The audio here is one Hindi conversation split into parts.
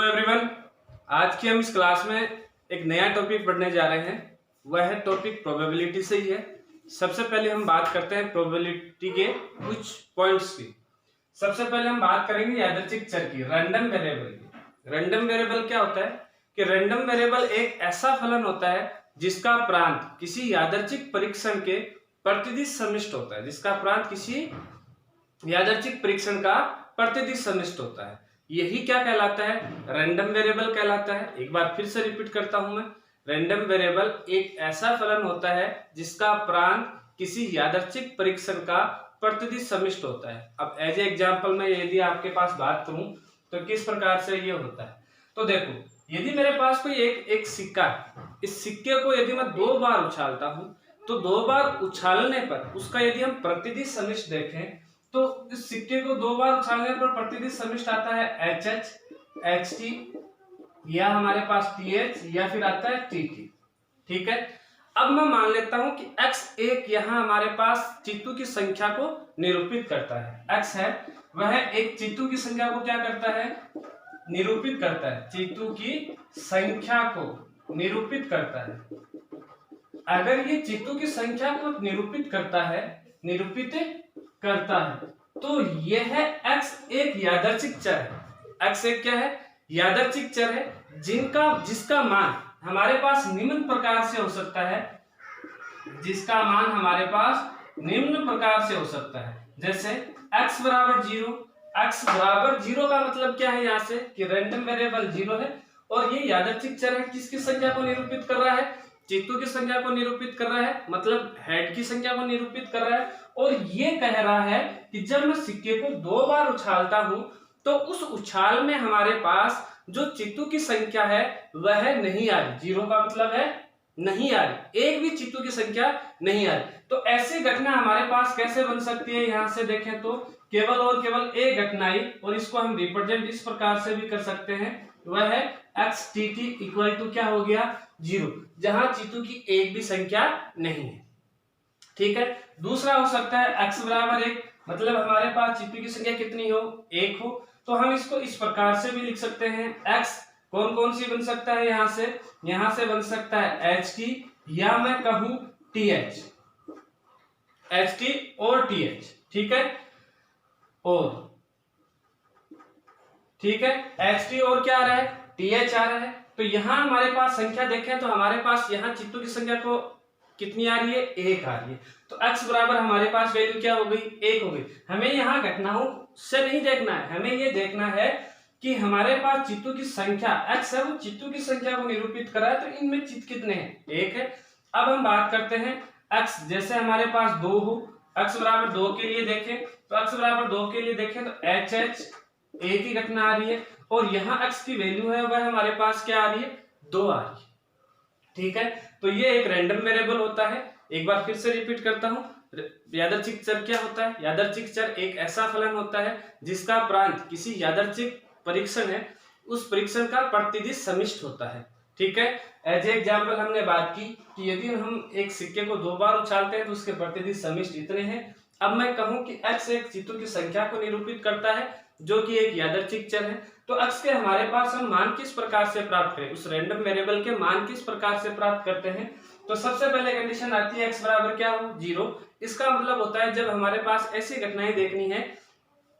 एवरीवन, आज की हम इस क्लास में एक नया टॉपिक पढ़ने जा रहे हैं। वह है टॉपिक प्रोबेबिलिटी से ही है। सबसे पहले हम बात करते हैं प्रोबेबिलिटी के कुछ पॉइंट्स की। सबसे पहले हम बात करेंगे यादृच्छिक चर की, रैंडम वेरिएबल की। रैंडम वेरिएबल क्या होता है कि रैंडम वेरिएबल एक ऐसा फलन होता है जिसका प्रांत किसी यादृच्छिक परीक्षण के प्रतिदिश समिष्ट होता है। जिसका प्रांत किसी यादृच्छिक परीक्षण का प्रतिदिश समिष्ट होता है, यही क्या कहलाता है? रैंडम वेरिएबल कहलाता है। एक बार फिर से रिपीट करता हूं मैं, रैंडम वेरिएबल एक ऐसा फलन होता है जिसका प्रांत किसी यादृच्छिक परीक्षण का प्रतिदिश समिष्ट होता है। अब एज एग्जांपल में यदि आपके पास बात करूं तो किस प्रकार से ये होता है, तो देखो, यदि मेरे पास कोई एक सिक्का है, इस सिक्के को यदि मैं 2 बार उछालता हूं तो 2 बार उछालने पर उसका यदि हम प्रतिदिश समिष्ट देखें तो इस सिक्के को 2 बार उछालने पर प्रतिदिश समिष्ट आता है HH, HT, या हमारे पास TH, या फिर आता है TT। ठीक है, अब मैं मान लेता हूं कि x1 यहां हमारे पास चित्तों की संख्या को निरूपित करता है। x है वह एक चित्तों की संख्या को क्या करता है? निरूपित करता है। चित्तों की संख्या को निरूपित करता है। अगर ये चित्तों की संख्या को निरूपित करता है तो यह x एक यादृच्छिक चर है। x एक क्या है? यादृच्छिक चर है जिसका मान हमारे पास निम्न प्रकार से हो सकता है। जिसका मान हमारे पास निम्न प्रकार से हो सकता है, जैसे x बराबर 0। x बराबर 0 का मतलब क्या है? यहाँ से कि रैंडम वेरिएबल 0 है और ये यादृच्छिक चर है। किसकी संख्या को निरूपित कर रहा है? चित्तों की संख्या को निरूपित कर रहा है, मतलब हेड की संख्या को निरूपित कर रहा है। और ये कह रहा है कि जब मैं सिक्के को 2 बार उछालता हूं तो उस उछाल में हमारे पास जो चित्तों की संख्या है वह नहीं आ रही। 0 का मतलब है नहीं आ रही, एक भी चित्तों की संख्या नहीं आ रही। तो ऐसी घटना हमारे पास कैसे बन सकती है? यहां से देखें तो केवल और केवल एक घटना आई, और इसको हम रिप्रेजेंट इस प्रकार से भी कर सकते हैं, वह है XTT इक्वल टू क्या हो गया? 0, जहां चित्तों की एक भी संख्या नहीं है। ठीक है, दूसरा हो सकता है x बराबर 1, मतलब हमारे पास चित्तों की संख्या कितनी हो? 1 हो। तो हम इसको इस प्रकार से भी लिख सकते हैं। x कौन कौन सी बन सकता है? यहां से बन सकता है HT, या मैं कहूं TH, HT और TH। ठीक है, और ठीक है, HT और क्या आ रहा है? TH आ रहा है। तो यहां हमारे पास संख्या देखें तो हमारे पास यहां चित्तों की संख्या को कितनी आ रही है? 1 आ रही है। तो x बराबर हमारे पास वैल्यू क्या हो गई? 1 हो गई। हमें यहाँ घटनाओं से नहीं देखना है, हमें ये देखना है कि हमारे पास चित्तों की संख्या x है, वो चित्तों की संख्या को निरूपित कर रहा है, तो इनमें चित्त कितने हैं? 1 है। अब हम बात करते हैं x, जैसे हमारे पास 2 हो, x बराबर 2 के लिए देखें तो x बराबर 2 के लिए देखें तो HH एक ही घटना आ रही है, और यहाँ x की वैल्यू है वह हमारे पास क्या आ रही है? 2 आ रही है। ठीक है, तो ये एक रैंडम वेरिएबल होता है। एक बार फिर से रिपीट करता हूं, यादृच्छिक चर क्या होता है? यादृच्छिक चर एक ऐसा फलन होता है जिसका प्रांत किसी यादृच्छिक परीक्षण है, उस परीक्षण का प्रतिदिश समिष्ट होता है। ठीक है, एज एग्जाम्पल हमने बात की कि यदि हम एक सिक्के को 2 बार उछालते हैं तो उसके प्रतिदिश समिष्ट इतने हैं। अब मैं कहूं कि x एक चित्तों की संख्या को निरूपित करता है जो कि एक यादृच्छिक चर है, तो x के हमारे पास हम मान किस प्रकार से प्राप्त करें? उस रैंडम वेरिएबल के मान किस प्रकार से प्राप्त करते हैं? तो सबसे पहले कंडीशन आती है x बराबर क्या हो? 0। इसका मतलब होता है जब हमारे पास ऐसी घटनाएं देखनी है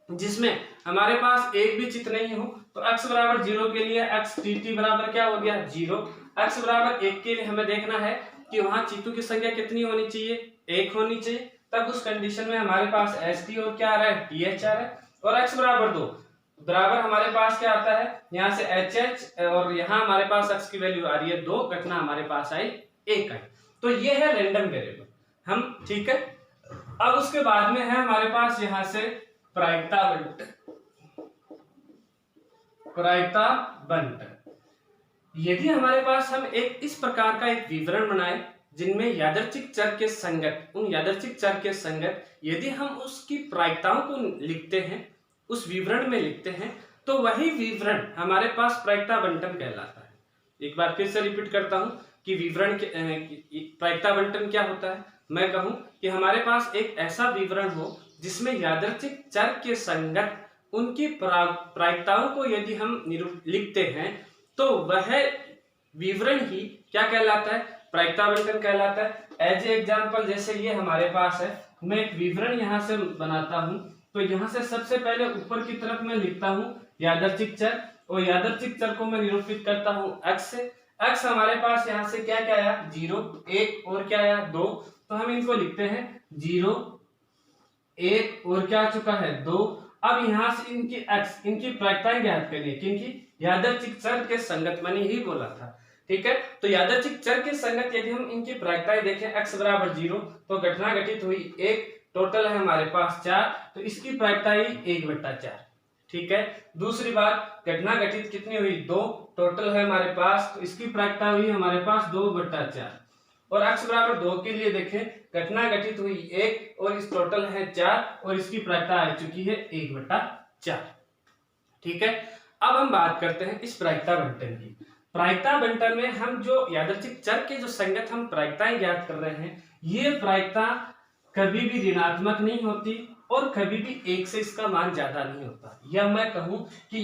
जिसमें हमारे पास एक भी चित्त नहीं हो, तो x बराबर 0 के लिए XTT बराबर क्या हो गया? 0। x बराबर 1 के लिए हमें देखना है कि वहां चित्तों की संख्या कितनी होनी चाहिए? 1 होनी चाहिए। तब उस कंडीशन में हमारे पास HT और क्या आ रहा है? TH आ रहा है। और x बराबर 2 बराबर हमारे पास क्या आता है? यहाँ से HH, और यहाँ हमारे पास x की वैल्यू आ रही है 2, घटना हमारे पास आई 1 आई। तो ये है रैंडम वेरिएबल हम। ठीक है, अब उसके बाद में है हमारे पास यहाँ से प्रायिकता बंटन। यदि हमारे पास हम एक इस प्रकार का एक विवरण बनाए जिनमें यादृच्छिक चर के संगत, उन यादृच्छिक चर के संगत यदि हम उसकी प्रायिकताओं को लिखते हैं, उस विवरण में लिखते हैं, तो वही विवरण हमारे पास प्रायिकता बंटन कहलाता है। एक बार फिर से रिपीट करता हूं कि विवरण प्रायिकता बंटन क्या होता है? मैं कहूं कि हमारे पास एक ऐसा विवरण हो जिसमें यादृच्छिक चर के संगत उनकी प्रायिकताओं को यदि हम लिखते हैं तो वह विवरण ही क्या कहलाता है, प्रायिकता बंटन कहलाता है। एज ए एग्जाम्पल, जैसे ये हमारे पास है, मैं एक विवरण यहाँ से बनाता हूँ, तो यहाँ से सबसे पहले ऊपर की तरफ मैं लिखता हूँ यादृच्छिक चर, और यादृच्छिक चर को मैं निरूपित करता हूँ x से। x हमारे पास यहाँ से क्या क्या आया, 0, 1 और क्या आया 2, तो हम इनको लिखते हैं 0, 1 और क्या आ चुका है 2। अब यहाँ से इनकी x, इनकी प्रायिकताएं ज्ञात करनी है, क्योंकि यादृच्छिक चर के संगत मैंने ही बोला था, ठीक है। तो यादृच्छिक चर के संगत यदि हम इनकी प्रायिकताएं देखें, x बराबर 0, तो घटना घटित हुई 1, टोटल है हमारे पास 4, तो इसकी प्रायिकता ही 1/4, ठीक है। दूसरी बात, घटना घटित कितनी हुई 2, टोटल है हमारे पास, तो इसकी प्रायिकता हुई हमारे पास 2/4। और x बराबर 2 के लिए देखें, घटना घटित हुई 1 और इस टोटल है 4 और इसकी प्रायिकता आ चुकी है 1/4, ठीक है। अब हम बात करते हैं इस प्रायिकता बंटन की। प्रायिकता बंटन में हम जो यादृच्छिक चर के जो संगत हम प्रायिकताएं ज्ञात कर रहे हैं, ये प्रायिकता कभी भी ऋणात्मक नहीं होती और कभी भी 1 से इसका मान ज्यादा नहीं होता। या मैं कहूं कि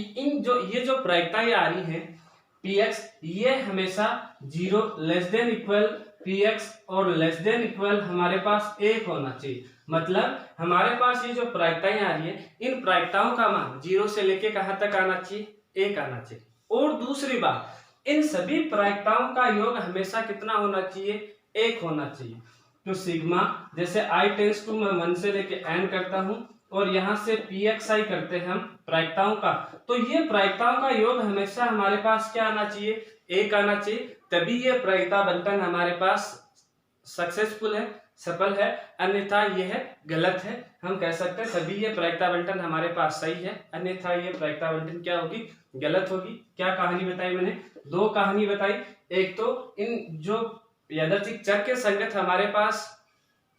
ये जो प्रायिकताएं आ रही हैं px, ये हमेशा 0 लेस देन इक्वल px और लेस देन इक्वल हमारे पास 1 होना चाहिए। मतलब हमारे पास ये जो प्रायिकताएं आ रही है, इन प्रायिकताओं का मान 0 से लेके कहां तक आना चाहिए, 1 आना चाहिए। और दूसरी बात, इन सभी प्रायिकताओं का योग हमेशा कितना होना चाहिए, 1 होना चाहिए। तो सिग्मा, जैसे i टेंस टू मैं 1 से लेके n करता हूं और यहां से pxi करते हैं हम प्रायिकताओं का, तो ये प्रायिकताओं का योग हमेशा हमारे पास क्या आना चाहिए, 1 आना चाहिए, तभी ये प्रायिकता बंटन हमारे पास सक्सेसफुल है, सफल है। अन्यथा यह गलत है, हम कह सकते हैं तभी ये प्रायिकता बंटन हमारे पास सही है, अन्यथा ये प्रायिकता बंटन क्या होगी, गलत होगी। क्या कहानी बताई मैंने, 2 कहानी बताई। एक तो इन जो यादृच्छिक चर के संगत हमारे पास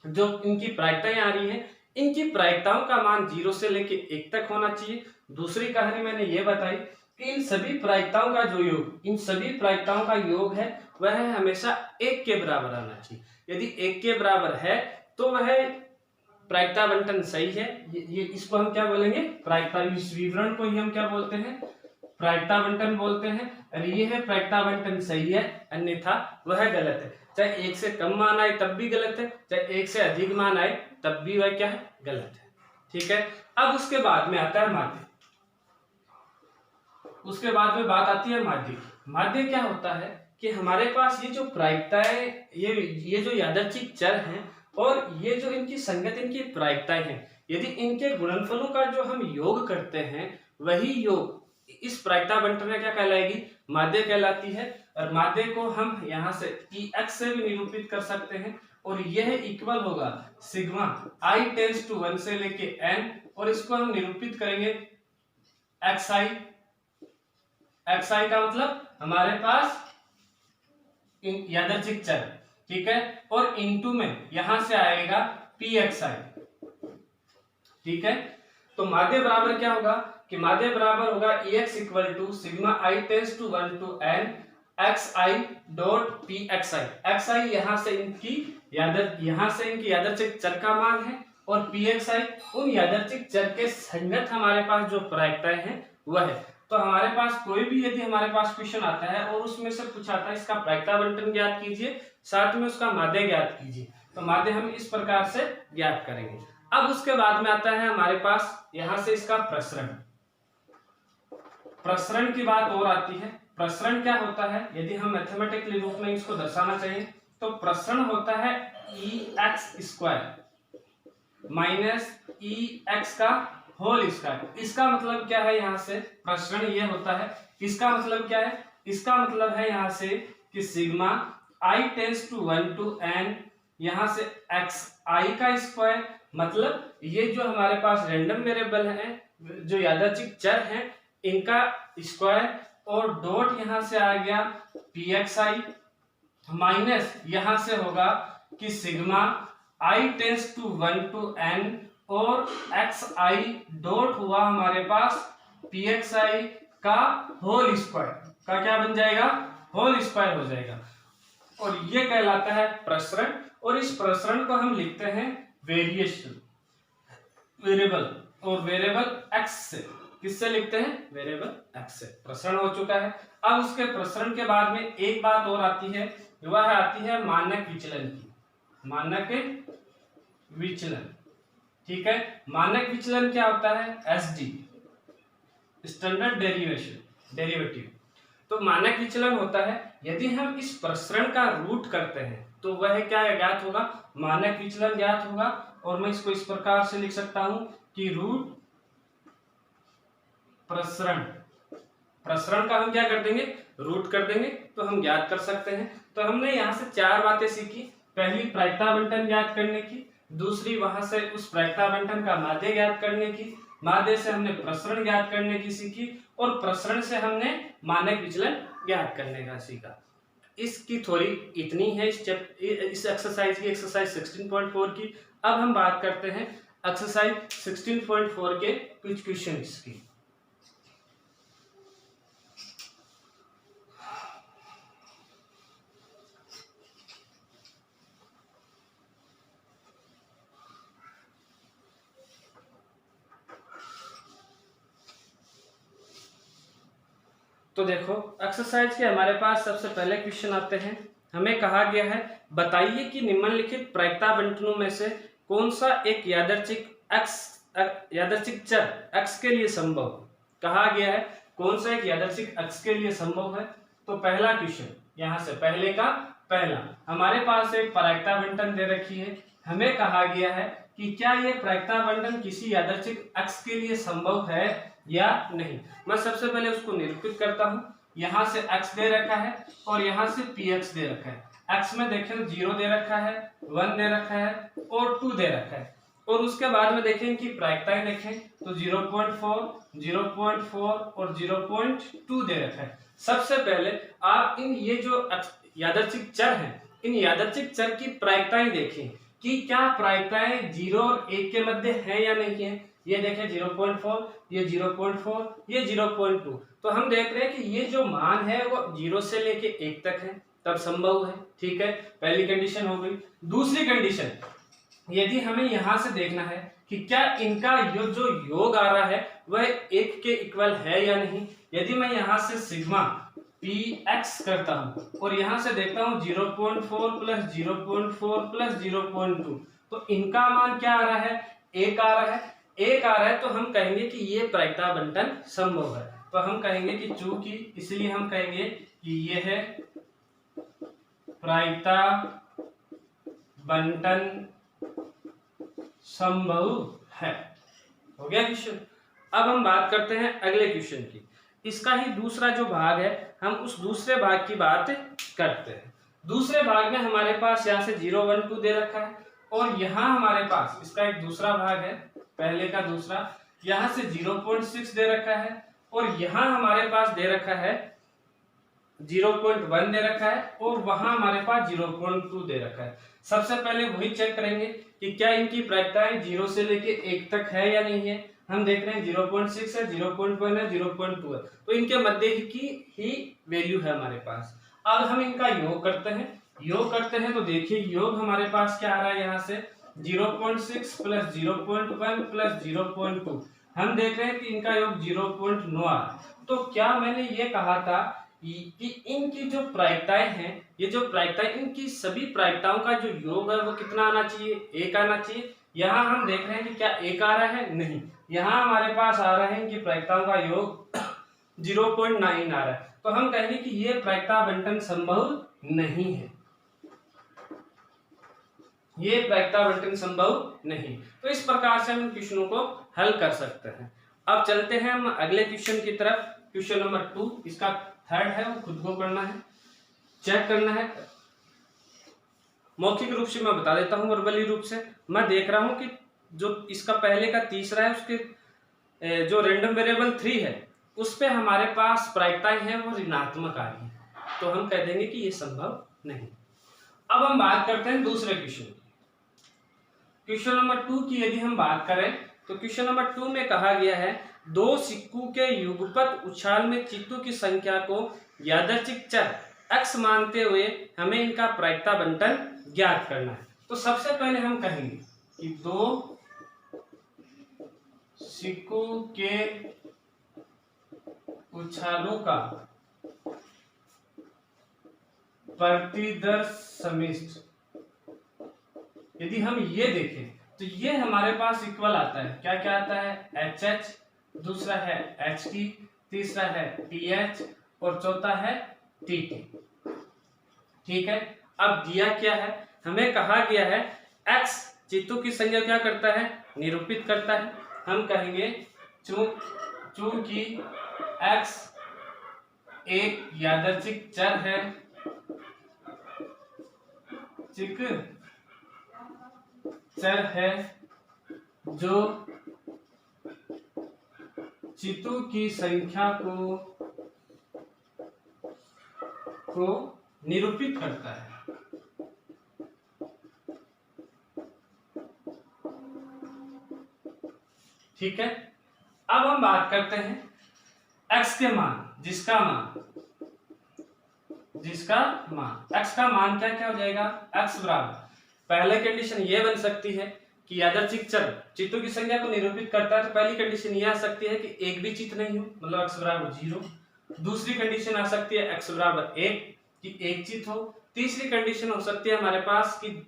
जो इनकी प्रायिकताएं आ रही हैं, इनकी प्रायिकताओं का मान 0 से लेके 1 तक होना चाहिए। दूसरी कहानी मैंने ये बताई कि इन सभी प्रायिकताओं का जो योग, इन सभी प्रायिकताओं का योग है वह हमेशा 1 के बराबर आना चाहिए। यदि 1 के बराबर है तो वह प्रायिकता बंटन सही है। ये इसको हम क्या बोलेंगे, प्रायिकता, इस विवरण को ही हम क्या बोलते हैं, प्रायिकता बंटन बोलते हैं। और ये है प्रायिकता बंटन सही है, अन्यथा वह गलत है। चाहे 1 से कम मान आए तब भी गलत है, चाहे 1 से अधिक मान आए तब भी वह क्या है, गलत है, ठीक है। अब उसके बाद में आता है माध्य। उसके बाद में बात आती है माध्य की। माध्य क्या होता है कि हमारे पास ये जो प्रायिकताएं, ये जो यादृच्छिक चर हैं और ये जो इनकी संगत, इनकी प्रायिकताएं हैं, यदि इनके गुणनफलों का जो हम योग करते हैं, वही योग इस प्रायिकता बंटन में क्या कहलाएगी, माध्य कहलाती है। और माध्य को हम यहाँ से px से भी निरूपित कर सकते हैं, और यह इक्वल होगा सिग्मा i टेंस टू 1 से लेके n, और इसको हम निरूपित करेंगे xi। xi का मतलब हमारे पास यादृच्छिक चर, ठीक है, और इनटू में यहां से आएगा pxi, ठीक है। तो माध्य बराबर क्या होगा कि माध्य बराबर होगा ex equal to sigma i tends to 1 to n xi dot pxi। xi यहां से इनकी यादृच्छिक चर का मान है, और pxi उन यादृच्छिक चर के संगत हमारे पास जो प्रायिकताएं हैं वह है। तो हमारे पास कोई भी यदि हमारे पास क्वेश्चन आता है और उसमें से पूछाता है इसका प्रायिकता बंटन ज्ञात कीजिए, साथ में उसका माध्य ज्ञात कीजिए, तो माध्य हम इस प्रकार से ज्ञात करेंगे। अब उसके बाद में आता है हमारे पास यहां से इसका प्रसरण। प्रसरण की बात और आती है। प्रसरण क्या होता है, यदि हम मैथमेटिकली रूप में इसको दर्शाना चाहिए तो प्रसरण होता है ex² माइनस ex का होल स्क्वायर। इसका मतलब क्या है, यहाँ से प्रसरण ये होता है, इसका मतलब क्या है, इसका मतलब है यहाँ से कि sigma i tends to 1 to n, यहाँ से xi का स्क्वायर, मतलब ये जो हमारे पास रैंडम वेरिएबल है, जो यादृच्छिक चर हैं, इनका स्क्वायर, और डॉट यहाँ से आ गया pxi माइनस यहाँ से होगा कि sigma i tends to 1 to n, और xi डॉट हुआ हमारे पास pxi का होल स्क्वायर का क्या बन जाएगा, होल स्क्वायर हो जाएगा, और ये कहलाता है प्रसरण। और इस प्रसरण को हम लिखते हैं वेरिएशन वेरिएबल, और वेरिएबल एक्स से, किससे लिखते हैं, वेरिएबल एक्स से। प्रसरण हो चुका है। अब उसके प्रसरण के बाद में एक बात और आती है, वह आती है मानक विचलन की। मानक विचलन, ठीक है। मानक विचलन क्या होता है, एसडी, स्टैंडर्ड डेरिवेटिव। तो मानक विचलन होता है यदि हम इस प्रसरण का रूट करते हैं तो वह क्या ज्ञात होगा, मानक विचलन ज्ञात होगा। और मैं इसको इस प्रकार से लिख सकता हूं कि रूट प्रसरण, प्रसरण का हम क्या कर देंगे, रूट कर देंगे तो हम ज्ञात कर सकते हैं। तो हमने यहाँ से चार बातें सीखी। पहली प्रायिकता आवंटन ज्ञात करने की, दूसरी वहां से उस प्रायिकता आवंटन का माध्य ज्ञात करने की, माध्य से हमने प्रसरण ज्ञात करने की सीखी, और प्रसरण से हमने मानक विचलन ज्ञात करने का सीखा। इसकी थोड़ी इतनी है इस एक्सरसाइज की, एक्सरसाइज 16.4 की। अब हम बात करते हैं एक्सरसाइज 16.4 के कुछ क्वेश्चंस की। तो देखो एक्सरसाइज के हमारे पास सबसे पहले क्वेश्चन आते हैं। हमें कहा गया है बताइए कि निम्नलिखित प्रायिकता आवंटनों में से कौन सा एक यादृच्छिक चर x के लिए संभव, कहा गया है कौन सा एक यादृच्छिक x के लिए संभव है। तो पहला क्वेश्चन यहाँ से पहले का पहला, हमारे पास एक प्रायिकता आवंटन दे रखी है। हमें कहा गया है कि क्या ये प्रायिकता आवंटन किसी यादृच्छिक x के लिए संभव है या नहीं। मैं सबसे पहले उसको निरूपित करता हूं। यहां से x दे रखा है और यहां से px दे रखा है। x में देखें तो 0 दे रखा है, 1 दे रखा है और 2 दे रखा है। और उसके बाद में देखें कि प्रायिकताएं देखें तो 0.4, 0.4 और 0.2 दे रखा है। सबसे पहले आप इन ये जो यादृच्छिक चर हैं, इन यादृच्छिक चर की प्रायिकताएं देखें कि क्या प्रायिकताएं 0 और 1 के मध्य है या नहीं है। ये देखें 0.4, ये 0.4, ये 0.2। तो हम देख रहे हैं कि ये जो मान है वो 0 से लेके 1 तक है, तब संभव है। ठीक है, पहली कंडीशन हो गई। दूसरी कंडीशन, यदि हमें यहां से देखना है कि क्या इनका जो योग आ रहा है वह 1 के इक्वल है या नहीं। यदि मैं यहां से सिग्मा px करता हूं और यहां से देखता हूं 0.4 प्लस 0.4 प्लस 0.2, तो इनका मान क्या आ रहा है, 1 आ रहा है। 1 आ रहा है तो हम कहेंगे कि ये प्रायिकता आवंटन संभव है। तो हम कहेंगे कि चूंकि, इसलिए हम कहेंगे कि ये है प्रायिकता आवंटन संभव है। हो गया क्वेश्चन। अब हम बात करते हैं अगले क्वेश्चन की। इसका ही दूसरा जो भाग है, हम उस दूसरे भाग की बात करते हैं। दूसरे भाग में हमारे पास यहाँ से 0, 1, 2 दे रखा है और यहाँ हमारे पास इसका एक दूसरा भाग है, पहले का दूसरा, यहाँ से 0.6 दे रखा है और यहाँ हमारे पास दे रखा है 0.1 दे रखा है और वहां हमारे पास 0.2 दे रखा है। सबसे पहले वही चेक करेंगे कि क्या इनकी प्रायिकताएं 0 से लेके 1 तक है या नहीं है। हम देख रहे हैं 0.6 है, 0.1 है, 0.2 है, तो इनके मध्य की ही वैल्यू है हमारे पास। अब हम इनका योग करते हैं। योग करते हैं तो देखिए योग हमारे पास क्या आ रहा है, यहाँ से 0.6 प्लस 0.1 प्लस 0.2, हम देख रहे हैं कि इनका योग 0.9 आ रहा है। तो क्या मैंने ये कहा था कि इनकी जो प्रायिकताएं हैं, ये जो प्रायिकताएं, इनकी सभी प्रायिकताओं का जो योग है वो कितना आना चाहिए, 1 आना चाहिए। यहाँ हम देख रहे हैं कि क्या 1 आ रहा है, नहीं, यहाँ हमारे पास आ रहा है कि प्रायिकताओं का योग 0.9 आ रहा है। तो हम कहेंगे कि ये प्रायिकता आवंटन संभव नहीं है, ये प्रायिकता आवंटन संभव नहीं। तो इस प्रकार से हम क्वेश्चनों को हल कर सकते हैं। अब चलते हैं हम अगले क्वेश्चन की तरफ। क्वेश्चन नंबर 2, इसका थर्ड है, वो खुद को करना है, चेक करना है। मौखिक रूप से मैं बता देता हूं, वर्बली रूप से मैं देख रहा हूं कि जो इसका पहले का तीसरा है, उसके जो रैंडम वेरिएबल 3 है उस पे हमारे पास प्रायिकताएं हैं वो ऋणात्मक आ रही है, तो हम कह देंगे कि ये संभव नहीं। अब हम बात करते हैं दूसरे क्वेश्चन की। क्वेश्चन नंबर 2 की यदि हम बात करें तो क्वेश्चन नंबर 2 में कहा गया है 2 सिक्कों के युगपत उछाल में चित्तों की संख्या को यादृच्छिक चर x मानते हुए हमें इनका प्रायिकता आवंटन ज्ञात करना है। तो सबसे पहले हम कहेंगे कि 2 सिक्कों के उछालों का प्रतिदर्श समिष्ट, यदि हम ये देखें तो ये हमारे पास इक्वल आता है, क्या क्या आता है, एच एच, दूसरा है एच टी, तीसरा है टी एच और चौथा है टी टी। ठीक है, अब दिया क्या है, हमें कहा गया है x चित्तों की संख्या क्या करता है, निरूपित करता है। हम कहेंगे चूंकि x एक यादृच्छिक चर है, चर है जो चित्तों की संख्या को निरूपित करता है। ठीक है, अब हम बात करते हैं x के मान, जिसका मान x का मान क्या क्या हो जाएगा, x बराबर, पहले कंडीशन ये बन सकती है कि यादृच्छिक चर चित्तों की संख्या को निरूपित करता है, तो पहली कंडीशन ये आ सकती है कि एक भी चित्त नहीं हो, मतलब x बराबर 0। दूसरी कंडीशन आ सकती है x बराबर 1 कि एक चित्त हो। तीसरी कंडीशन हो सकती है हमारे पास कि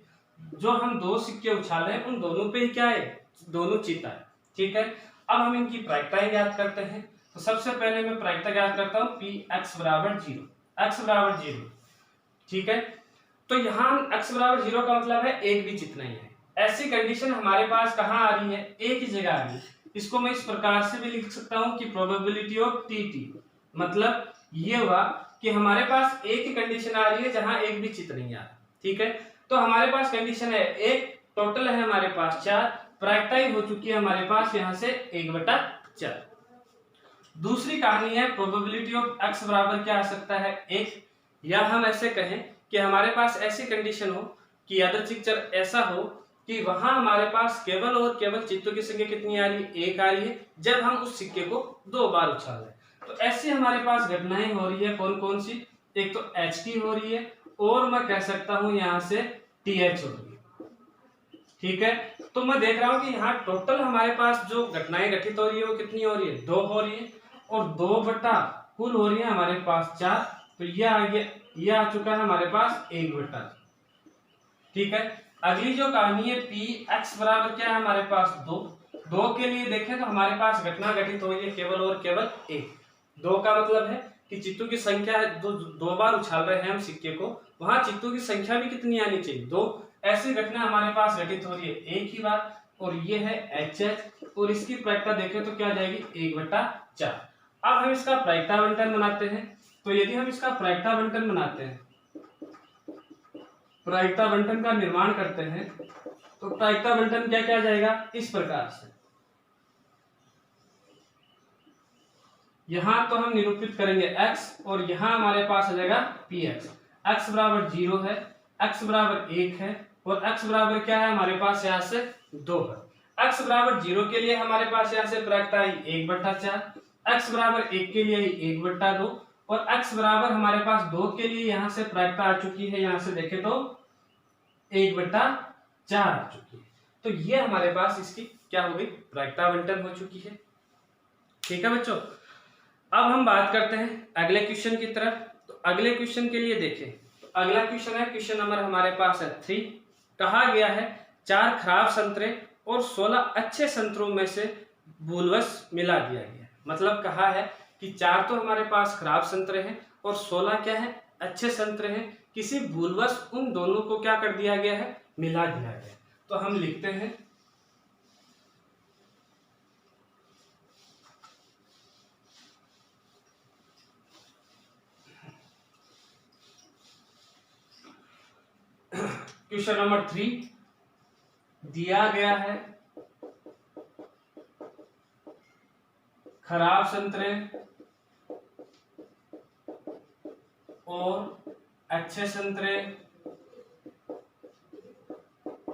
जो हम दो सिक्के उछाले हैं उन दोनों पे ही क्या है, दोनों चित्त आए। ठीक है, अब हम इनकी प्रायिकताएं ज्ञात करते हैं। तो सबसे पहले मैं प्रायिकता ज्ञात करता हूं पी एक्स बराबर 0, x बराबर 0। ठीक है, तो यहाँ x बराबर 0 का मतलब है एक भी चित्त नहीं है। ऐसी कंडीशन हमारे पास कहाँ आ रही है, एक ही जगह आ रही है। इसको मैं इस प्रकार से भी लिख सकता हूं कि प्रोबेबिलिटी ऑफ टी टी, मतलब ये हुआ कि हमारे पास एक ही कंडीशन आ रही है जहां एक भी चित्त नहीं आ रहा। ठीक है, तो हमारे पास कंडीशन है एक, टोटल है हमारे पास 4, प्रायिकता ही हो चुकी है हमारे पास यहाँ से 1/4। दूसरी कहानी है प्रोबेबिलिटी ऑफ x बराबर क्या आ सकता है 1, या हम ऐसे कहें कि हमारे पास ऐसी कंडीशन हो कि यादृच्छिक चर ऐसा हो कि वहां हमारे पास केवल और केवल चित्तों की संख्या कितनी आ रही है, 1 आ रही है, जब हम उस सिक्के को 2 बार उछाल रहे। तो ऐसी हमारे पास घटनाएं हो रही है, कौन कौन सी, एक तो एच टी हो रही है और मैं कह सकता हूं यहां से टी एच हो रही है। ठीक है, तो मैं देख रहा हूं कि यहाँ टोटल हमारे पास जो घटनाएं घटित हो रही है वो कितनी हो रही है, 2 हो रही है, और 2 बटा कुल हो रही है हमारे पास 4, तो ये आ गया, ये आ चुका है हमारे पास 1/4। ठीक है, अगली जो कहानी है पी एक्स बराबर क्या है हमारे पास 2 के लिए देखें तो हमारे पास घटना घटित हो रही है केवल और केवल 1। 2 का मतलब है कि चित्तों की संख्या है, 2 बार उछाल रहे हैं हम सिक्के को, वहां चित्तों की संख्या भी कितनी आनी चाहिए, 2। ऐसी घटना हमारे पास घटित हो रही है एक ही बार, और ये है एच एच, और इसकी प्रायिकता देखें तो क्या जाएगी 1/4। अब हम इसका प्रायिकता बंटन बनाते हैं। तो यदि हम इसका प्रायिकता बंटन बनाते हैं, प्रायिकता बंटन का निर्माण करते हैं, तो प्रायिकता बंटन क्या क्या जाएगा इस प्रकार से, यहां तो हम निरूपित करेंगे x, और यहां हमारे पास आ जाएगा px। x बराबर 0 है, x बराबर 1 है, और x बराबर क्या है हमारे पास यहाँ से 2 है। x बराबर 0 के लिए हमारे पास यहाँ से प्रायिकता आई 1/4, x बराबर 1 के लिए 1/2, और x बराबर हमारे पास 2 के लिए यहाँ से प्रायिकता आ चुकी है, यहाँ से देखें तो 1/4 आ चुकी है। तो ये हमारे पास इसकी क्या हो गई, प्रायिकता बंटन हो चुकी है। ठीक है बच्चों, अब हम बात करते हैं अगले क्वेश्चन की तरफ। तो अगले क्वेश्चन के लिए देखें, तो अगला क्वेश्चन है, क्वेश्चन नंबर हमारे पास है 3। कहा गया है 4 खराब संतरे और 16 अच्छे संतरों में से भूलवश मिला दिया गया। मतलब कहा है कि 4 तो हमारे पास खराब संतरे हैं और 16 क्या है, अच्छे संतरे हैं, किसी भूलवश उन दोनों को क्या कर दिया गया है, मिला दिया गया। तो हम लिखते हैं क्वेश्चन नंबर 3 दिया गया है खराब संतरे और अच्छे संतरे,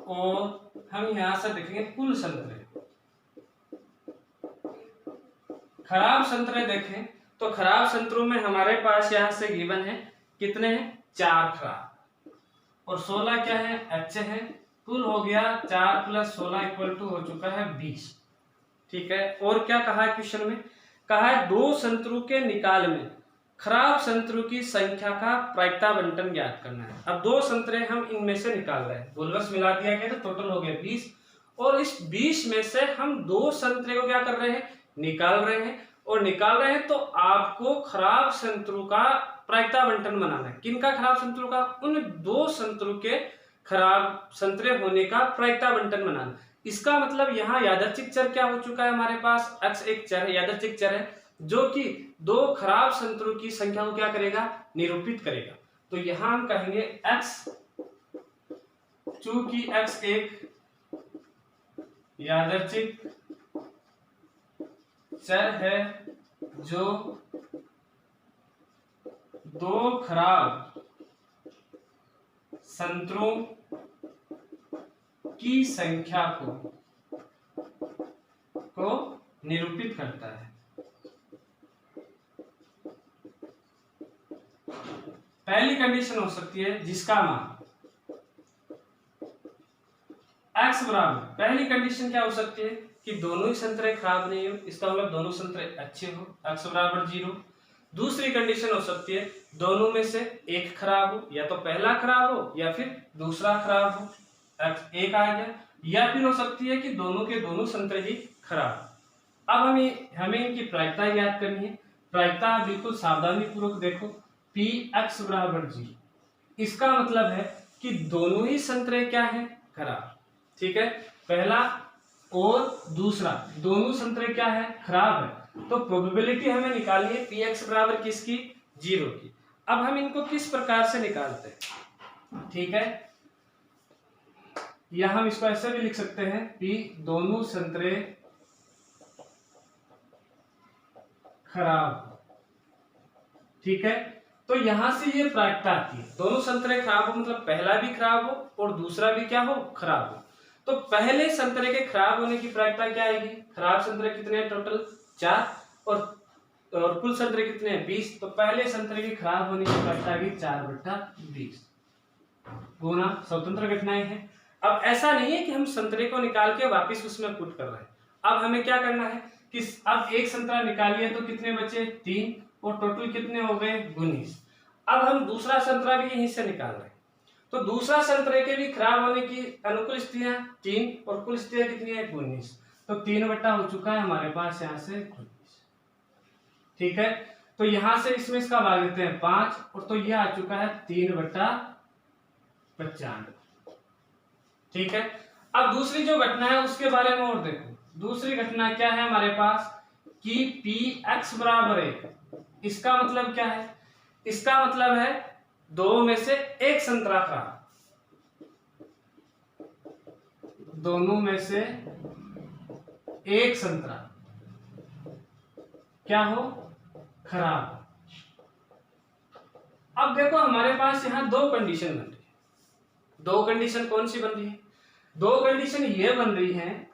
और हम यहां से देखेंगे कुल संतरे। खराब संतरे देखें तो खराब संतरों में हमारे पास यहां से गिवन है कितने हैं, 4 खराब, और 16 क्या है, अच्छे हैं। कुल हो गया 4 + 16 = हो चुका है 20। ठीक है। और क्या कहा है क्वेश्चन में, कहा है दो संतरों के निकाल में खराब संतरों की संख्या का प्रायिकता बंटन ज्ञात करना है। अब दो संतरे हम इनमें से निकाल रहे हैं, बोलबस मिला दिया गया तो टोटल हो गया 20, और इस 20 में से हम दो संतरे को क्या कर रहे हैं, निकाल रहे हैं। और निकाल रहे हैं तो आपको खराब संतरों का प्रायिकता बंटन बनाना है। किनका खराब संतरों का, उन दो संतरों के खराब संतरे होने का प्रायिकता बंटन बनाना। इसका मतलब यहाँ यादृच्छिक चर क्या हो चुका है हमारे पास, x एक चर है, यादृच्छिक चर है, जो कि दो खराब संतरों की संख्या को क्या करेगा, निरूपित करेगा। तो यहां हम कहेंगे x, चूंकि x एक यादृच्छिक चर है जो दो खराब संतरों की संख्या को निरूपित करता है। पहली कंडीशन हो सकती है जिसका मान x बराबर, पहली कंडीशन क्या हो सकती है कि दोनों ही संतरे खराब नहीं हो, इसका मतलब दोनों संतरे अच्छे हो, x बराबर 0। दूसरी कंडीशन हो सकती है दोनों में से एक खराब हो, या तो पहला खराब हो या फिर दूसरा खराब हो, x एक आ गया। या फिर हो सकती है कि दोनों के दोनों संतरे ही खराब। अब हमें इनकी प्रायिकता याद करनी है। प्रायिकता बिल्कुल सावधानी पूर्वक देखो, पी x बराबर 0, इसका मतलब है कि दोनों ही संतरे क्या है, खराब। ठीक है, पहला और दूसरा दोनों संतरे क्या है, खराब है। तो प्रोबेबिलिटी हमें निकालनी है पी x बराबर किसकी, 0 की। अब हम इनको किस प्रकार से निकालते हैं, ठीक है, या हम इसको ऐसे भी लिख सकते हैं, पी दोनों संतरे खराब। ठीक है, तो यहां से ये प्रायिकता आती है, दोनों संतरे खराब हो मतलब पहला भी खराब हो और दूसरा भी क्या हो, खराब हो। तो पहले संतरे के खराब होने की प्रायिकता क्या आएगी, खराब संतरे कितने हैं, टोटल 4, और कुल संतरे कितने हैं, 20। तो पहले संतरे के खराब होने की प्रायिकता आएगी 4/20 गुना स्वतंत्र घटनाएं हैं। अब ऐसा नहीं है कि हम संतरे को निकाल के वापिस उसमें पुट कर रहे हैं। अब हमें क्या करना है कि अब एक संतरा निकालिए तो कितने बचे, 3, और टोटल कितने हो गए, 19। अब हम दूसरा संतरा भी यहीं से निकाल रहे हैं, तो दूसरा संतरे के भी खराब होने की अनुकूल स्थितियां 3 और कुल स्थितियां कितनी है, 19। तो 3 बट्टा हो चुका है हमारे पास यहाँ से 19। ठीक है, तो यहां से इसमें इसका भाग देते हैं 5, और तो यह आ चुका है 3/95। ठीक है, अब दूसरी जो घटना है उसके बारे में और देखो। दूसरी घटना क्या है हमारे पास कि px बराबर 1, इसका मतलब क्या है, इसका मतलब है दो में से एक संतरा खराब, दोनों में से एक संतरा क्या हो, खराब। अब देखो हमारे पास यहां दो कंडीशन बन रही है। दो कंडीशन कौन सी बन रही है, दो कंडीशन ये बन रही है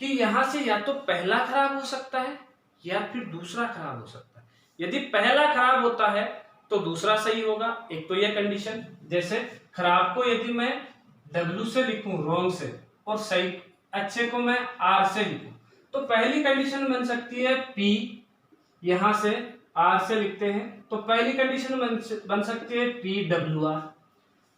कि यहां से या तो पहला खराब हो सकता है या फिर दूसरा खराब हो सकता है। यदि पहला खराब होता है तो दूसरा सही होगा, एक तो यह कंडीशन। जैसे खराब को यदि मैं W से लिखूं रॉन्ग से, और सही अच्छे को मैं R से लिखूं, तो पहली कंडीशन बन सकती है P, यहां से R से लिखते हैं तो पहली कंडीशन बन सकती है PWR।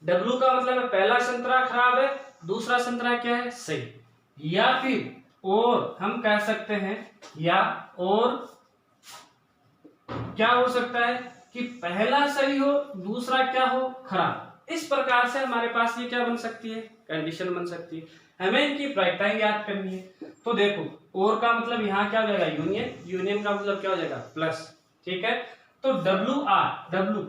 W का मतलब है पहला संतरा खराब है, दूसरा संतरा क्या है, सही। या फिर और हम कह सकते हैं, या और क्या हो सकता है कि पहला सही हो, दूसरा क्या हो, खराब। इस प्रकार से हमारे पास ये क्या बन सकती है, कंडीशन बन सकती है। हमें इनकी प्रायिकताएं याद करनी है। तो देखो और का मतलब यहाँ क्या हो जाएगा, यूनियन, यूनियन का मतलब क्या हो जाएगा, प्लस। ठीक है, तो W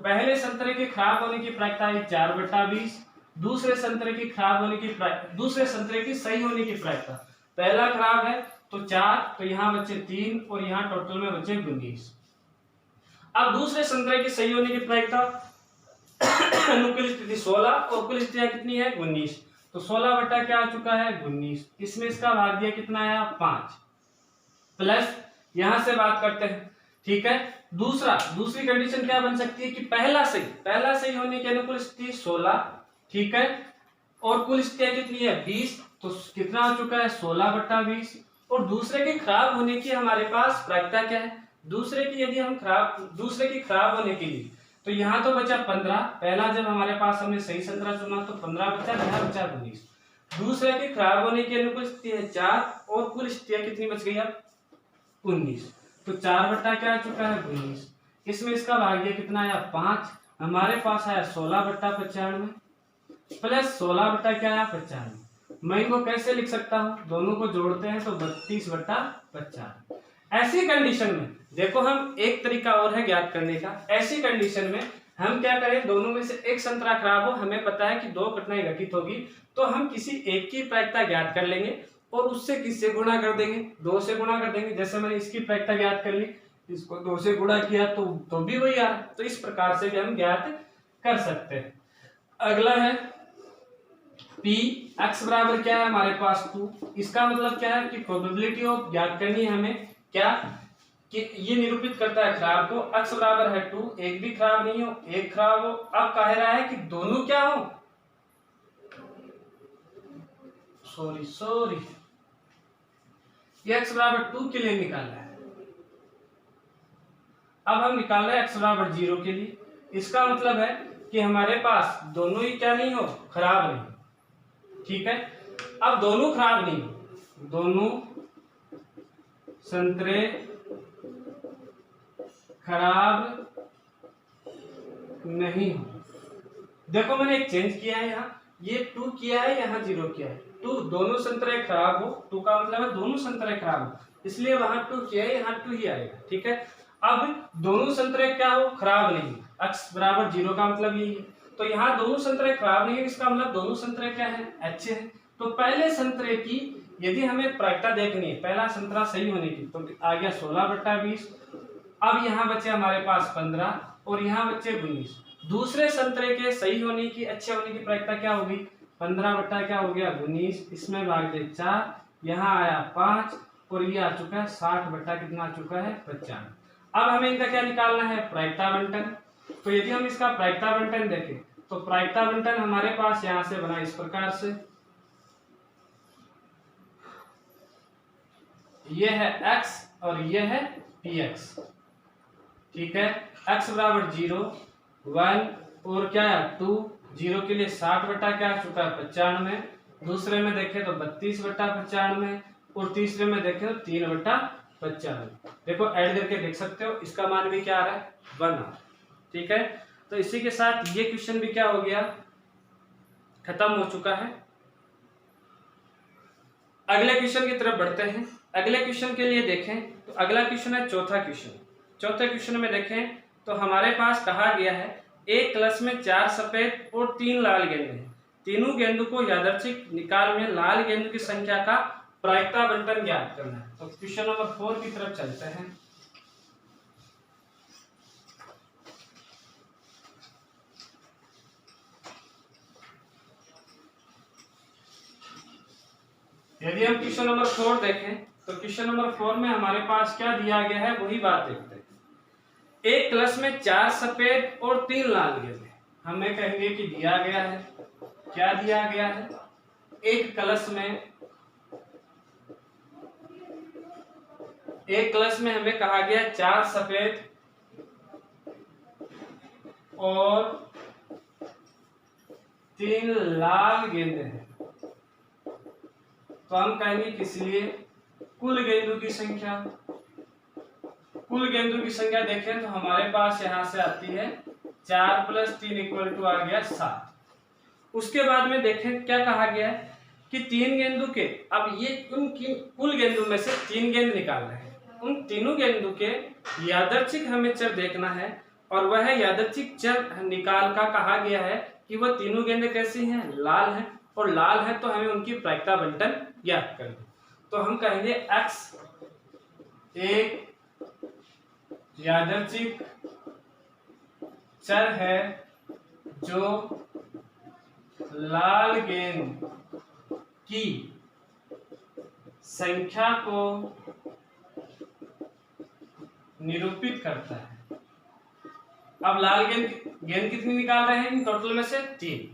पहले संतरे के खराब होने की प्रायिकता है 4/20, दूसरे संतरे की खराब होने की दूसरे संतरे की सही होने की प्रायिकता, पहला खराब है तो 4, तो यहाँ बचे 3 और यहाँ टोटल में बचे 19। अब दूसरे संतरे की सही होने की प्रायिकता अनुकूल स्थिति 16 और कुल स्थितियां कितनी है, 19। तो 16 बटा क्या आ चुका है, 19। इसमें इसका भाग दिया कितना आया, 5, प्लस यहां से बात करते हैं। ठीक है, दूसरी कंडीशन क्या बन सकती है कि पहला सही होने की अनुकूल स्थिति 16। ठीक है, और कुल स्थितियां कितनी है, 20। तो कितना आ चुका है, 16/20। और दूसरे के खराब होने की हमारे पास प्रायिकता क्या है, दूसरे की यदि हम दूसरे की खराब होने के लिए, तो यहाँ तो बचा 15, पहला जब हमारे पास हमने सही संतरा चुना तो 15 बचा, यहाँ बचा 19। दूसरे के खराब होने की अनुकूल स्थिति है 4 और कुल स्थितियां कितनी बच गई अब 19, तो 4 बट्टा क्या आ चुका है 19। इसमें इसका भाग्य कितना आया 5, हमारे पास आया 16 बट्टा 95 प्लस 16 बट्टा क्या आया 95। मैं इनको कैसे लिख सकता हूँ, दोनों को जोड़ते हैं तो 32 बट्टा 95। ऐसी कंडीशन में देखो हम एक तरीका और है ज्ञात करने का, ऐसी कंडीशन में हम क्या करें, दोनों में से एक संतरा खराब हो, हमें पता है कि 2 घटनाएं घटित होगी, तो हम किसी एक की प्रायिकता ज्ञात कर लेंगे और उससे किससे गुणा कर देंगे, 2 से गुणा कर देंगे। जैसे मैंने इसकी प्रायिकता ज्ञात कर ली, इसको 2 से गुणा किया तो भी वही आ रहा, तो इस प्रकार से भी हम ज्ञात कर सकते हैं। अगला है P x बराबर क्या है हमारे पास 2, इसका मतलब क्या है कि प्रोबेबिलिटी ऑफ ज्ञात करनी है हमें क्या, कि ये निरूपित करता है खराब को, x बराबर है 2, एक भी खराब नहीं हो, एक खराब हो। अब कह रहा है कि दोनों क्या हो, सॉरी ये x बराबर 2 के लिए निकालना है। अब हम निकाल रहे हैं x बराबर 0 के लिए, इसका मतलब है कि हमारे पास दोनों ही क्या नहीं हो, खराब नहीं, ठीक है। अब दोनों खराब नहीं, दोनों संतरे खराब नहीं हो। देखो मैंने एक चेंज किया है, यहाँ ये 2 किया है, यहाँ 0 किया है। 2 दोनों संतरे खराब हो, 2 का मतलब है दोनों संतरे खराब हो, इसलिए वहां 2 किया है, यहाँ 2 ही आएगा, ठीक है। अब दोनों संतरे क्या हो, खराब नहीं, x बराबर 0 का मतलब यही है, तो यहाँ दोनों संतरे खराब नहीं है, इसका मतलब दोनों संतरे क्या है, अच्छे हैं। तो पहले संतरे की यदि हमें प्रायिकता देखनी है, पहला संतरा सही होने की, तो आ गया 16 बट्टा 20। अब यहाँ बचे हमारे पास 15 और यहाँ बचे 19। दूसरे संतरे के सही होने की, अच्छे होने की प्रायिकता क्या होगी, 15 बट्टा क्या हो गया 19, इसमें भाग दे 4, यहाँ आया 5 और ये आ चुका है 60 बट्टा कितना आ चुका है 95। अब हमें इनका क्या निकालना है, प्रायिकता बंटन। तो यदि हम इसका प्रायिकता बंटन देखें तो प्रायिकता बंटन हमारे पास यहाँ से बना इस प्रकार से, ये है x और ये है px, ठीक है। x बराबर 0, 1 और क्या है 2, 0 के लिए 60 बट्टा क्या आ चुका है 95, दूसरे में देखें तो 32 बट्टा 95 और तीसरे में देखें तो 3 बट्टा 95। देखो ऐड करके देख सकते हो, इसका मान भी क्या आ रहा है 1 आ रहा है, ठीक है। तो इसी के साथ ये क्वेश्चन भी क्या हो गया, खत्म हो चुका है। अगले क्वेश्चन की तरफ बढ़ते हैं। अगले क्वेश्चन के लिए देखें तो अगला क्वेश्चन है चौथा क्वेश्चन। चौथे क्वेश्चन में देखें तो हमारे पास कहा गया है एक क्लच में 4 सफेद और 3 लाल गेंद हैं, तीनों गेंदों को यादृच्छिक निकाल में लाल गेंद की संख्या का प्रायिकता बंटन ज्ञात करना है। तो क्वेश्चन नंबर 4 की तरफ चलते हैं। यदि हम क्वेश्चन नंबर 4 देखें तो क्वेश्चन नंबर 4 में हमारे पास क्या दिया गया है वही बात देखते हैं। एक क्लच में 4 सफेद और 3 लाल गेंद है, हमें कहेंगे कि दिया गया है, क्या दिया गया है, एक क्लच में कहा गया 4 सफेद और 3 लाल गेंदे हैं, तो हम कहेंगे कि इसलिए कुल गेंदों की संख्या देखें तो हमारे पास यहां से आती है 4 + 3 = आ गया 7। उसके बाद में देखें क्या कहा गया है कि 3 गेंदों के, अब ये कुल गेंदों में से 3 गेंद निकालना है, उन तीनों गेंदों के यादृच्छिक हमें चर देखना है और वह यादृच्छिक चर निकाल का कहा गया है कि वह तीनों गेंदें कैसी हैं, लाल हैं, और लाल है तो हमें उनकी प्रायिकता बंटन ज्ञात करना। तो हम कहेंगे x एक यादृच्छिक चर है जो लाल गेंद की संख्या को निरूपित करता है। अब लाल गेंद कितनी निकाल रहे हैं, इन टोटल में से 3।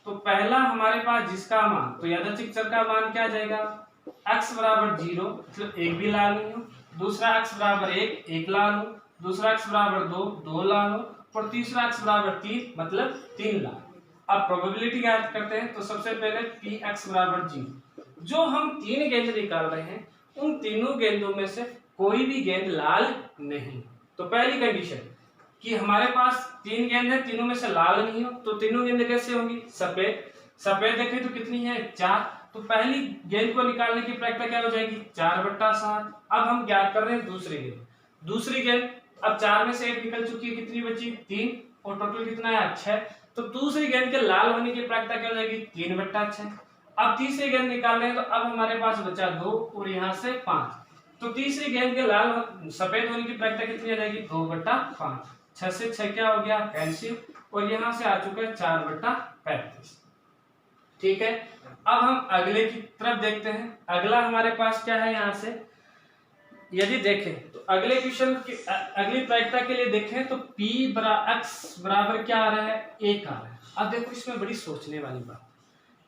तो पहला हमारे पास जिसका मान, तो यादृच्छिक चर का मान क्या आ जाएगा x बराबर 0 मतलब एक भी लाल नहीं हो, दूसरा x बराबर 1 एक लाल हो, दूसरा x बराबर 2 दो लाल हो, और तीसरा x बराबर 3 मतलब 3 लाल। अब प्रोबेबिलिटी ज्ञात करते हैं। तो सबसे पहले Px बराबर 0, जो हम 3 गेंद निकाल रहे हैं उन तीनों गेंदों में से कोई भी गेंद लाल नहीं। तो पहली कंडीशन कि हमारे पास 3 गेंद है, तीनों में से लाल नहीं हो, तो तीनों गेंद कैसे होंगी? सफेद। सफेद देखें तो कितनी है? 4। तो पहली गेंद को निकालने की प्रायिकता क्या हो जाएगी? 4/7। अब हम ज्ञात कर रहे हैं दूसरी गेंद। दूसरी गेंद अब 4 में से 1 निकल चुकी है, कितनी बची? 3, और टोटल कितना है? 6। तो दूसरी गेंद के लाल होने की प्रायिकता क्या हो जाएगी? 3/6। अब तीसरी गेंद निकाल रहे हैं, तो अब हमारे पास बचा 2 और यहाँ से 5। तो तीसरी गेंद के लाल सफेद होने की प्रायिकता कितनी आ जाएगी? 2/5। 6 से 6 क्या हो गया? कैंसिल, और यहाँ से आ चुका है 4/35। ठीक है। अब हम अगले की तरफ देखते हैं। अगला हमारे पास क्या है? यहाँ से यदि देखें तो अगले क्वेश्चन की अगली प्रायिकता के लिए देखें तो P x बराबर क्या आ रहा है? 1 आ रहा है। अब देखो इसमें बड़ी सोचने वाली बात,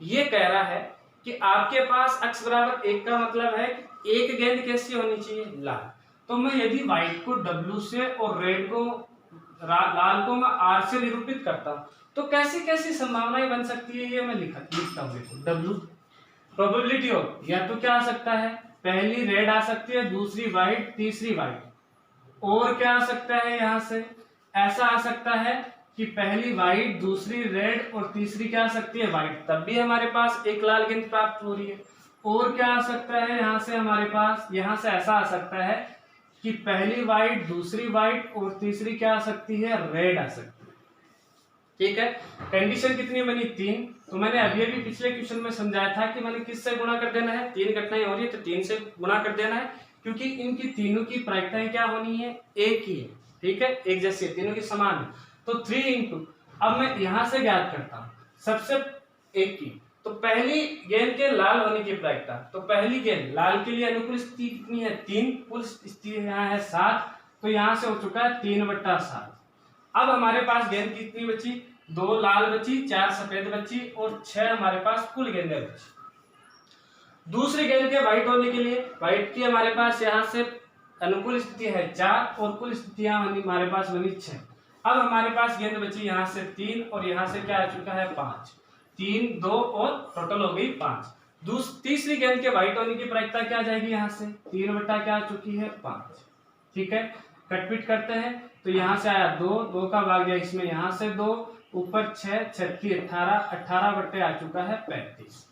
ये कह रहा है कि आपके पास x बराबर 1 का मतलब है एक गेंद कैसी होनी चाहिए? लाल। तो मैं यदि व्हाइट को W से और रेड को लाल को मैं R से निरूपित करता हूं, तो कैसी कैसी संभावनाएं बन सकती है ये मैं लिखता हूं। देखो W प्रोबेबिलिटी हो, या तो क्या आ सकता है? पहली रेड आ सकती है, दूसरी व्हाइट, तीसरी व्हाइट। और क्या आ सकता है? यहां से ऐसा आ सकता है कि पहली व्हाइट, दूसरी रेड और तीसरी क्या आ सकती है? व्हाइट। तब भी हमारे पास एक लाल गेंद प्राप्त हो रही है। और क्या आ सकता है? यहां से हमारे पास यहां से ऐसा आ सकता है कि पहली व्हाइट, दूसरी व्हाइट और तीसरी क्या आ सकती है? रेड आ सकती है। ठीक है। कंडीशन कितनी बनी? 3। तो मैंने अभी अभी पिछले क्वेश्चन में समझाया था कि मैंने किससे गुणा कर देना है? 3 घटनाएं हो रही है तो 3 से गुणा कर देना है, क्योंकि इनकी तीनों की प्रायिकताएं क्या होनी है? एक ही है। ठीक है, एक जैसी है, तीनों की समान है। तो 3 इंटू, अब मैं यहां से ज्ञात करता हूं सबसे एक की। तो पहली गेंद के लाल होने की प्रायिकता, तो पहली गेंद लाल के लिए अनुकूल स्थिति कितनी है? 3। कुल स्थिति यहाँ है 7, तो यहां से हो चुका है 3/7। अब हमारे पास गेंद कितनी बची? 2 लाल बची, 4 सफेद बची, और 6 हमारे पास कुल गेंदें बची। दूसरी गेंद के व्हाइट होने के लिए, व्हाइट की हमारे पास यहाँ से अनुकूल स्थिति है 4 और कुल स्थितियां हमारे पास बनी 6। अब हमारे पास गेंद बची यहाँ से 3 और यहाँ से क्या आ चुका है? 5। 3, 2 और टोटल हो गई 5। तीसरी गेंद के व्हाइट होने की प्रायिकता क्या आ जाएगी? यहाँ से 3 क्या आ चुकी है? 5। ठीक है, कटपीट करते हैं। तो यहाँ से आया 2, 2 का भाग गया इसमें, यहाँ से 2, ऊपर 6, 36, 18, 18 बट्टे आ चुका है 35।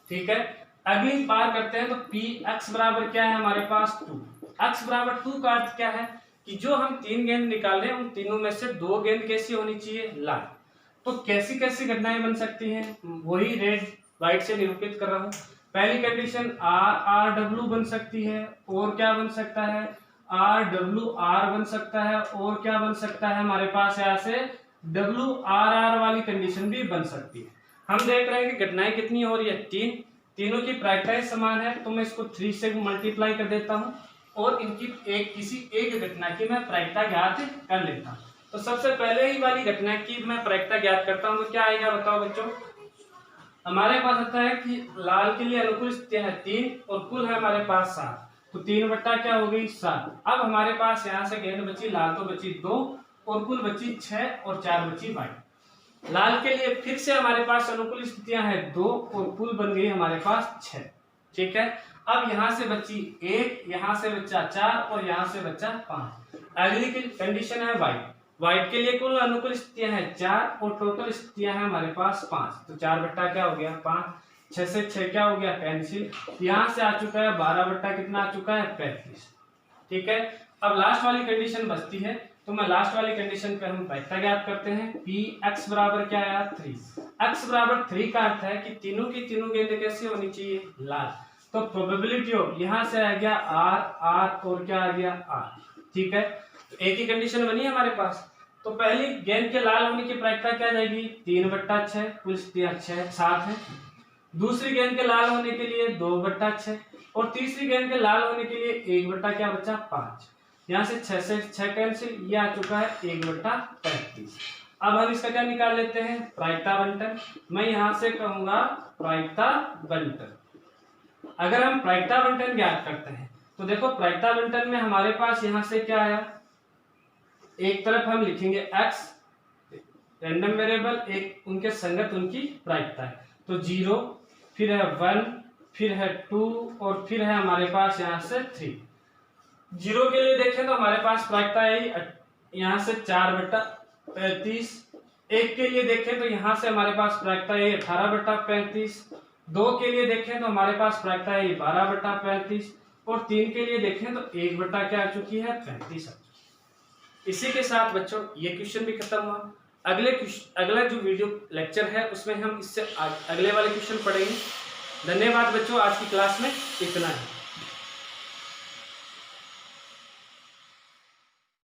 ठीक है, अगली बार करते हैं। तो Px बराबर क्या है हमारे पास? 2। x बराबर 2 का अर्थ क्या है कि जो हम 3 गेंद निकाल रहे हैं उन तीनों में से 2 गेंद कैसी होनी चाहिए? लाल। तो कैसी कैसी घटनाएं बन सकती हैं? वही रेड व्हाइट से निरूपित कर रहा हूं। पहली कंडीशन RW बन सकती है, और क्या बन सकता है? RWR बन सकता है, और क्या बन सकता है हमारे पास? यहाँ से WRR वाली कंडीशन भी बन सकती है। हम देख रहे हैं कि घटनाएं कितनी हो रही है? 3। तीनों की प्रायिकताएं समान है, तो मैं इसको 3 से मल्टीप्लाई कर देता हूं और इनकी किसी एक घटना की मैं प्रायिकता ज्ञात कर लेता हूं। तो सबसे पहले ही वाली घटना की मैं प्रायिकता ज्ञात करता हूं, तो क्या आएगा बताओ बच्चों? हमारे पास आता है कि लाल के लिए अनुकूल स्थिति है 3 और कुल है हमारे पास 7, तो 3 क्या हो गई? 7। अब हमारे पास यहाँ से गेंद बची, लाल तो बची 2 और कुल बची 6 और 4 बची व्हाइट। लाल के लिए फिर से हमारे पास अनुकूल स्थितियां हैं 2 और कुल बन गई हमारे पास 6। ठीक है, अब यहां से बची 1, यहां से बचा 4 और यहां से बचा 5। अगली की कंडीशन है व्हाइट। व्हाइट के लिए कुल अनुकूल स्थितियां हैं 4 और टोटल स्थितियां हैं हमारे पास 5। तो 4 क्या हो गया? 5। 6 से 6 क्या हो गया? कैंसिल। यहां से आ चुका है 12 कितना आ चुका है? 35। ठीक है, अब लास्ट वाली कंडीशन बचती है, तो मैं लास्ट वाली कंडीशन पे हम प्रायिकता ज्ञात करते हैं। Px बराबर क्या आया? 3। x बराबर 3 का अर्थ है कि तीनों की तीनों गेंदें कैसी होनी चाहिए? लाल। तो प्रोबेबिलिटी ऑफ यहाँ से आ गया R और क्या आ गया? R। ठीक है, तो एक ही कंडीशन बनी हमारे पास। तो पहली गेंद के लाल होने की प्रायिकता क्या जाएगी? 3/6, कुल स्थितियां 7 है। दूसरी गेंद के लाल होने के लिए 2/6 और तीसरी गेंद के लाल होने के लिए 1 क्या बचा? 5। यहाँ से 6 से 6 कैंसिल, ये आ चुका है 1/35। अब हम इसका क्या निकाल लेते हैं? प्रायिकता बंटन। मैं यहाँ से कहूंगा प्रायिकता बंटन। अगर हम प्रायिकता बंटन ज्ञात करते हैं तो देखो प्रायिकता बंटन में हमारे पास यहाँ से क्या आया, एक तरफ हम लिखेंगे x रैंडम वेरिएबल, एक उनके संगत उनकी प्रायिकता है, तो 0, फिर है 1, फिर है 2 और फिर है हमारे पास यहाँ से 3। 0 के लिए देखें तो हमारे पास प्रायिकता है यहाँ से 4/35। 1 के लिए देखें तो यहाँ से हमारे पास प्रायिकता है 18/35। 2 के लिए देखें तो हमारे पास प्रायिकता है 12/35 और 3 के लिए देखें तो 1 क्या आ चुकी है 35। इसी के साथ बच्चों ये क्वेश्चन भी खत्म हुआ। अगला जो वीडियो लेक्चर है उसमें हम इससे अगले वाले क्वेश्चन पढ़ेंगे। धन्यवाद बच्चों, आज की क्लास में इतना ही।